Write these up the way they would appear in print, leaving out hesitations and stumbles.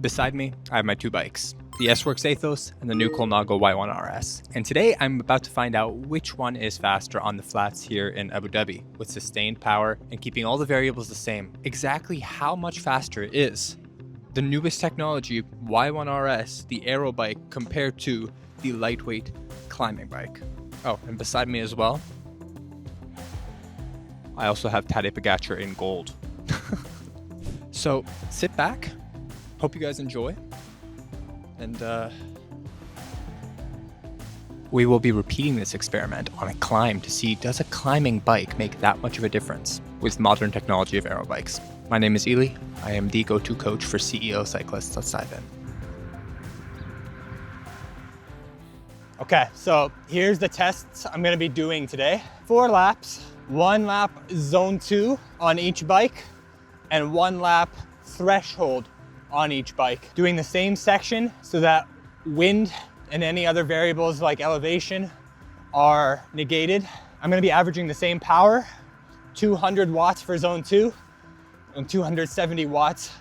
Beside me, I have my two bikes, the S-Works Aethos and the new Colnago Y1RS. And today I'm about to find out which one is faster on the flats here in Abu Dhabi, with sustained power and keeping all the variables the same. Exactly how much faster it is the newest technology Y1RS, the Aero bike, compared to the lightweight climbing bike. Oh, and beside me as well, I also have Tadej Pogačar in gold. So sit back, hope you guys enjoy, and we will be repeating this experiment on a climb to see, does a climbing bike make that much of a difference with modern technology of aero bikes? My name is Ely. I am the go-to coach for CEO cyclists. Let's dive in. Okay, so here's the tests I'm gonna be doing today. 4 laps, 1 lap zone 2 on each bike, and 1 lap threshold on each bike. Doing the same section so that wind and any other variables like elevation are negated. I'm gonna be averaging the same power, 200 watts for zone 2 and 270 watts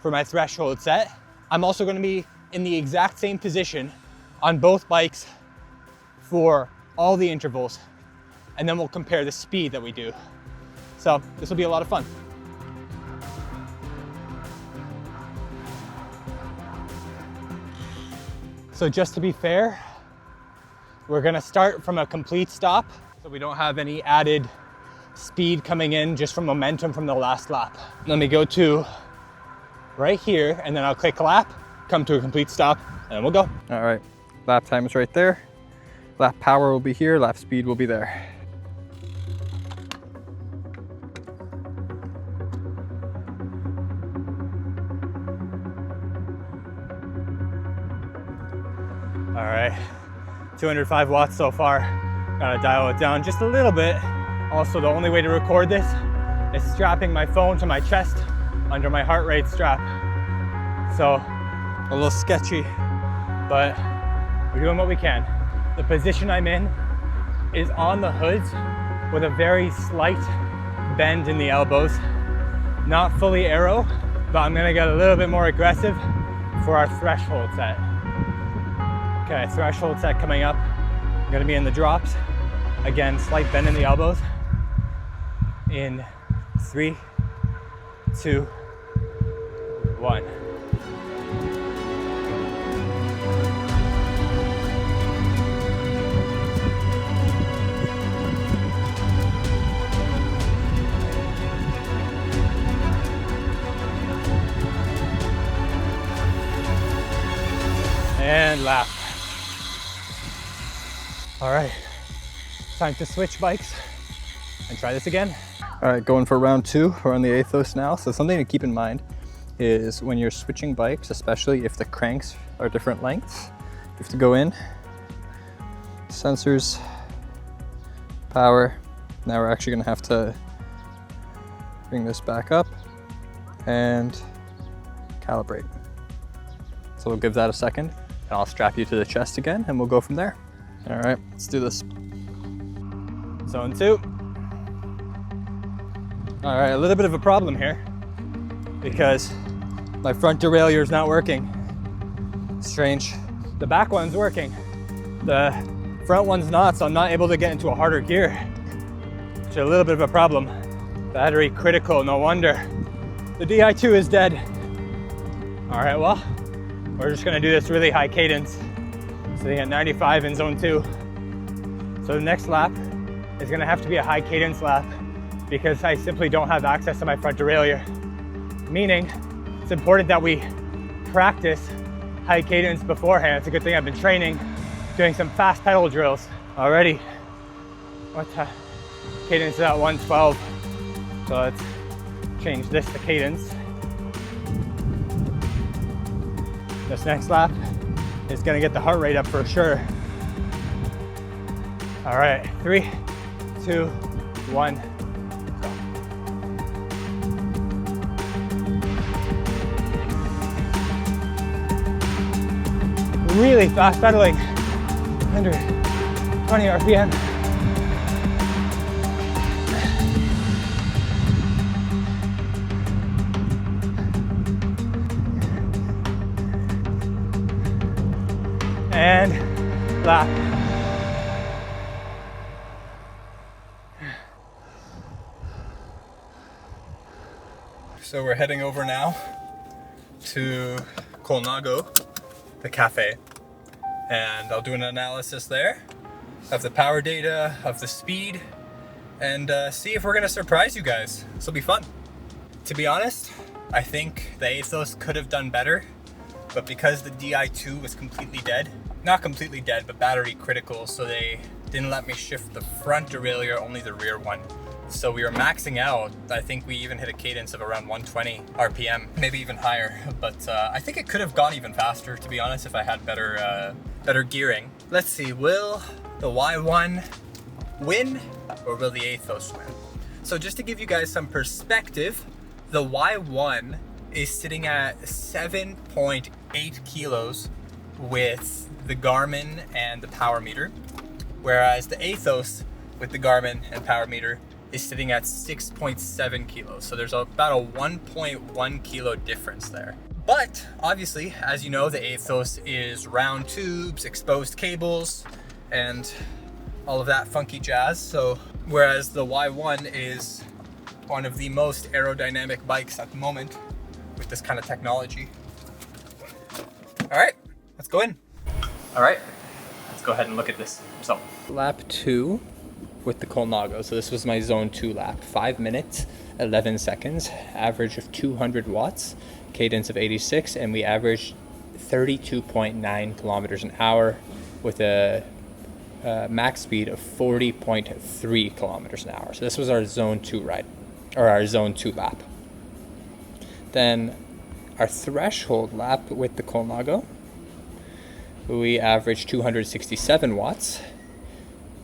for my threshold set. I'm also gonna be in the exact same position on both bikes for all the intervals, and then we'll compare the speed that we do. So this will be a lot of fun. So just to be fair, we're gonna start from a complete stop, so we don't have any added speed coming in just from momentum from the last lap. Let me go to right here, and then I'll click lap, come to a complete stop, and then we'll go. All right, lap time is right there. Lap power will be here, lap speed will be there. All right, 205 watts so far. Gotta dial it down just a little bit. Also, the only way to record this is strapping my phone to my chest under my heart rate strap. So, a little sketchy, but we're doing what we can. The position I'm in is on the hoods with a very slight bend in the elbows. Not fully aero, but I'm gonna get a little bit more aggressive for our threshold set. Okay, threshold set coming up. I'm gonna be in the drops. Again, slight bend in the elbows. In 3, 2, 1. And lap. All right, time to switch bikes and try this again. All right, going for round 2. We're on the Aethos now. So something to keep in mind is when you're switching bikes, especially if the cranks are different lengths, you have to go in, sensors, power. Now we're actually gonna have to bring this back up and calibrate. So we'll give that a second, and I'll strap you to the chest again, and we'll go from there. All right, let's do this. Zone 2. All right, a little bit of a problem here because my front derailleur is not working. Strange. The back one's working. The front one's not, so I'm not able to get into a harder gear. Which is a little bit of a problem. Battery critical, no wonder. The Di2 is dead. All right, well, we're just gonna do this really high cadence. Sitting at 95 in zone 2. So the next lap is gonna have to be a high cadence lap because I simply don't have access to my front derailleur. Meaning, it's important that we practice high cadence beforehand. It's a good thing I've been training, doing some fast pedal drills already. What cadence is at 112. So let's change this to cadence. This next lap is gonna get the heart rate up for sure. All right, 3, 2, 1, go. Really fast pedaling, 120 RPM. and lap. So we're heading over now to Colnago, the cafe, and I'll do an analysis there of the power data, of the speed, and see if we're gonna surprise you guys. This will be fun. To be honest, I think the Aethos could have done better, but because the Di2 was completely dead, not completely dead, but battery critical, so they didn't let me shift the front derailleur, only the rear one. So we were maxing out. I think we even hit a cadence of around 120 RPM, maybe even higher. But I think it could have gone even faster, to be honest, if I had better gearing. Let's see, will the Y1 win or will the Aethos win? So just to give you guys some perspective, the Y1 is sitting at 7.8 kilos with the Garmin and the power meter, whereas the Aethos with the Garmin and power meter is sitting at 6.7 kilos. So there's about a 1.1 kilo difference there. But obviously, as you know, the Aethos is round tubes, exposed cables, and all of that funky jazz. So whereas the Y1 is one of the most aerodynamic bikes at the moment with this kind of technology. All right, let's go in. All right, let's go ahead and look at this. So lap 2 with the Colnago. So this was my zone 2 lap, 5 minutes, 11 seconds, average of 200 watts, cadence of 86, and we averaged 32.9 kilometers an hour with a max speed of 40.3 kilometers an hour. So this was our zone 2 ride, or our zone 2 lap. Then our threshold lap with the Colnago, we averaged 267 watts,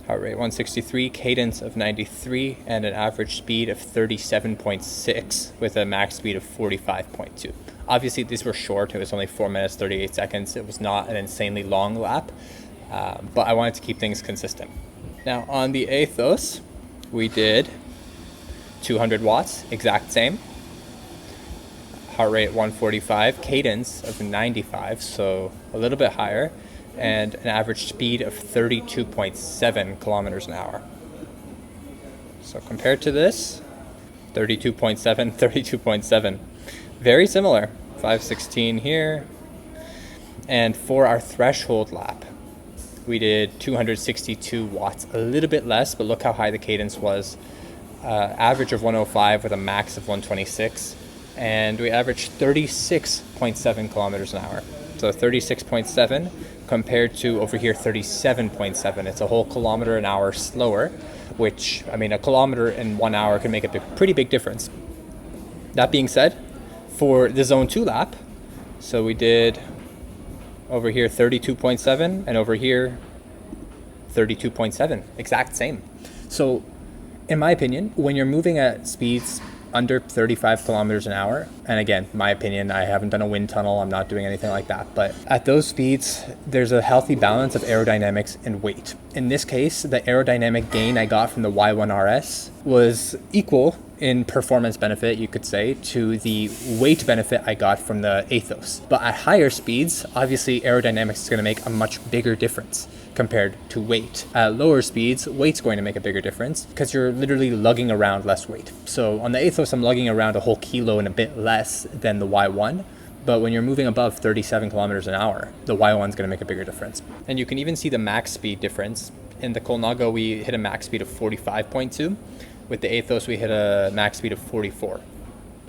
heart rate 163, cadence of 93, and an average speed of 37.6 with a max speed of 45.2. Obviously these were short, it was only 4 minutes 38 seconds. It was not an insanely long lap, but I wanted to keep things consistent. Now on the Aethos, we did 200 watts, exact same. Heart rate 145, cadence of 95, so a little bit higher, and an average speed of 32.7 kilometers an hour. So compared to this, 32.7, 32.7. Very similar. 516 here. And for our threshold lap, we did 262 watts, a little bit less, but look how high the cadence was. Average of 105 with a max of 126. And we averaged 36.7 kilometers an hour. So 36.7 compared to over here 37.7. It's a whole kilometer an hour slower, which, I mean, a kilometer in 1 hour can make a pretty big difference. That being said, for the zone 2 lap, so we did over here 32.7 and over here 32.7, exact same. So in my opinion, when you're moving at speeds under 35 kilometers an hour, and again, my opinion, I haven't done a wind tunnel, I'm not doing anything like that, but at those speeds, there's a healthy balance of aerodynamics and weight. In this case, the aerodynamic gain I got from the Y1RS was equal in performance benefit, you could say, to the weight benefit I got from the Aethos. But at higher speeds, obviously aerodynamics is going to make a much bigger difference compared to weight. At lower speeds, weight's going to make a bigger difference because you're literally lugging around less weight. So on the Aethos, I'm lugging around a whole kilo and a bit less than the Y1. But when you're moving above 37 kilometers an hour, the Y1 is going to make a bigger difference. And you can even see the max speed difference. In the Colnago, we hit a max speed of 45.2. With the Aethos, we hit a max speed of 44.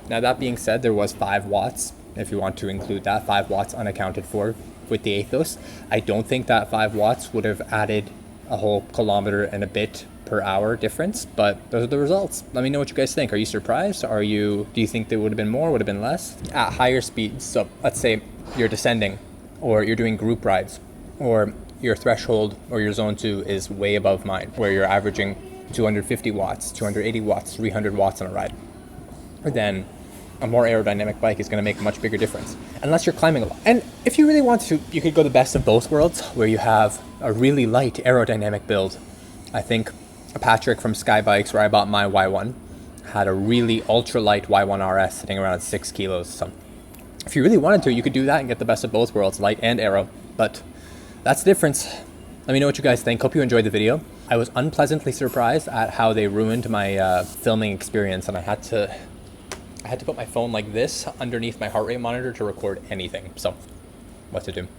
Now that being said, there was 5 watts, if you want to include that, 5 watts unaccounted for with the Aethos. I don't think that 5 watts would have added a whole kilometer and a bit per hour difference, but those are the results. Let me know what you guys think. Are you surprised? Do you think there would have been more, would have been less? At higher speeds, so let's say you're descending, or you're doing group rides, or your threshold or your zone 2 is way above mine, where you're averaging 250 watts, 280 watts, 300 watts on a ride, then a more aerodynamic bike is going to make a much bigger difference, unless you're climbing a lot. And if you really want to, you could go the best of both worlds, where you have a really light aerodynamic build. I think Patrick from Sky Bikes, where I bought my Y1, had a really ultra-light Y1RS sitting around 6 kilos. So if you really wanted to, you could do that and get the best of both worlds, light and aero. But that's the difference. Let me know what you guys think. Hope you enjoyed the video. I was unpleasantly surprised at how they ruined my filming experience, and I had to put my phone like this underneath my heart rate monitor to record anything. So what to do?